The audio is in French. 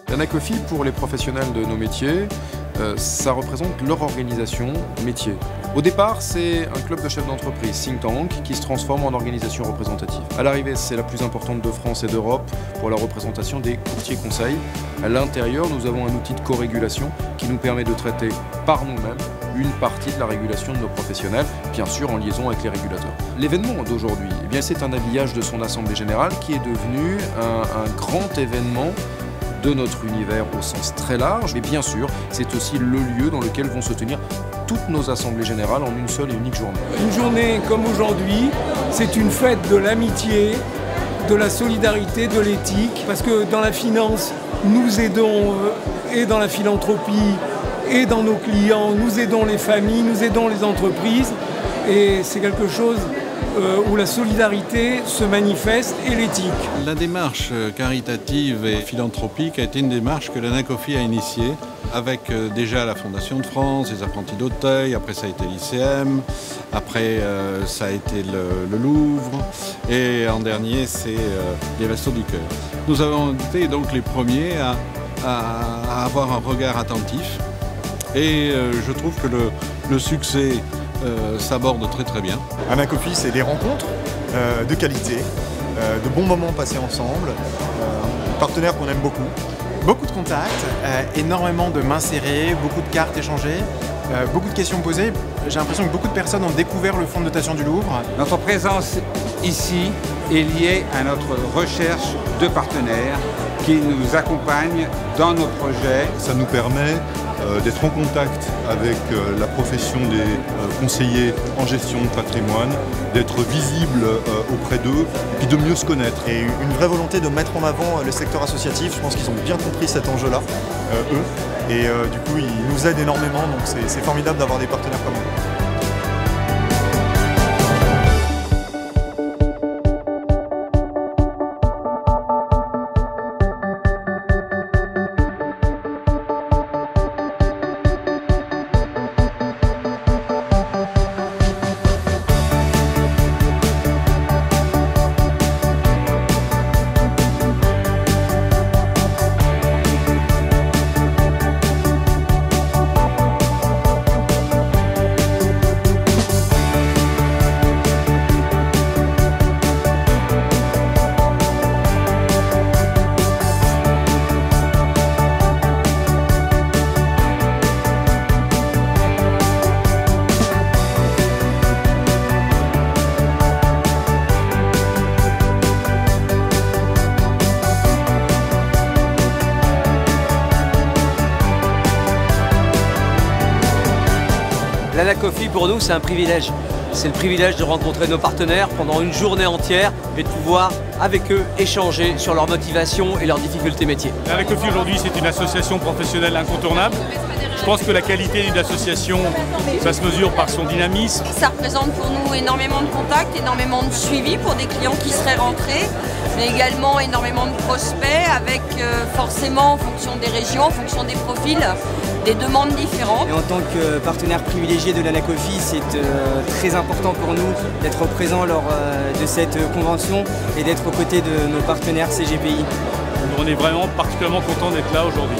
L'Anacofi, pour les professionnels de nos métiers, ça représente leur organisation métier. Au départ, c'est un club de chefs d'entreprise, think tank, qui se transforme en organisation représentative. À l'arrivée, c'est la plus importante de France et d'Europe pour la représentation des courtiers conseils. À l'intérieur, nous avons un outil de co-régulation qui nous permet de traiter par nous-mêmes une partie de la régulation de nos professionnels, bien sûr en liaison avec les régulateurs. L'événement d'aujourd'hui, eh bien, c'est un habillage de son assemblée générale qui est devenu un grand événement de notre univers au sens très large, mais bien sûr, c'est aussi le lieu dans lequel vont se tenir toutes nos assemblées générales en une seule et unique journée. Une journée comme aujourd'hui, c'est une fête de l'amitié, de la solidarité, de l'éthique, parce que dans la finance, nous aidons, et dans la philanthropie, et dans nos clients, nous aidons les familles, nous aidons les entreprises, et c'est quelque chose où la solidarité se manifeste et l'éthique. La démarche caritative et philanthropique a été une démarche que l'Anacofi a initiée avec déjà la Fondation de France, les apprentis d'Auteuil, après ça a été l'ICM, après ça a été le Louvre et en dernier c'est les Restos du Cœur. Nous avons été donc les premiers à avoir un regard attentif et je trouve que le succès s'aborde très bien. Anacofi, c'est des rencontres de qualité, de bons moments passés ensemble, partenaires qu'on aime beaucoup. Beaucoup de contacts, énormément de mains serrées, beaucoup de cartes échangées, beaucoup de questions posées. J'ai l'impression que beaucoup de personnes ont découvert le fonds de dotation du Louvre. Notre présence ici est liée à notre recherche de partenaires qui nous accompagnent dans nos projets. Ça nous permet d'être en contact avec la profession des conseillers en gestion de patrimoine, d'être visible auprès d'eux, et puis de mieux se connaître. Et une vraie volonté de mettre en avant le secteur associatif. Je pense qu'ils ont bien compris cet enjeu-là, eux. Et du coup, ils nous aident énormément, donc c'est formidable d'avoir des partenaires comme eux. L'Anacofi pour nous c'est un privilège. C'est le privilège de rencontrer nos partenaires pendant une journée entière et de pouvoir avec eux échanger sur leur motivation et leurs difficultés métiers. L'Anacofi aujourd'hui c'est une association professionnelle incontournable. Je pense que la qualité d'une association, ça se mesure par son dynamisme. Ça représente pour nous énormément de contacts, énormément de suivi pour des clients qui seraient rentrés, mais également énormément de prospects avec forcément en fonction des régions, en fonction des profils, des demandes différentes. Et en tant que partenaire privilégié de l'Anacofi, c'est très important pour nous d'être présent lors de cette convention et d'être aux côtés de nos partenaires CGPI. On est vraiment particulièrement content d'être là aujourd'hui.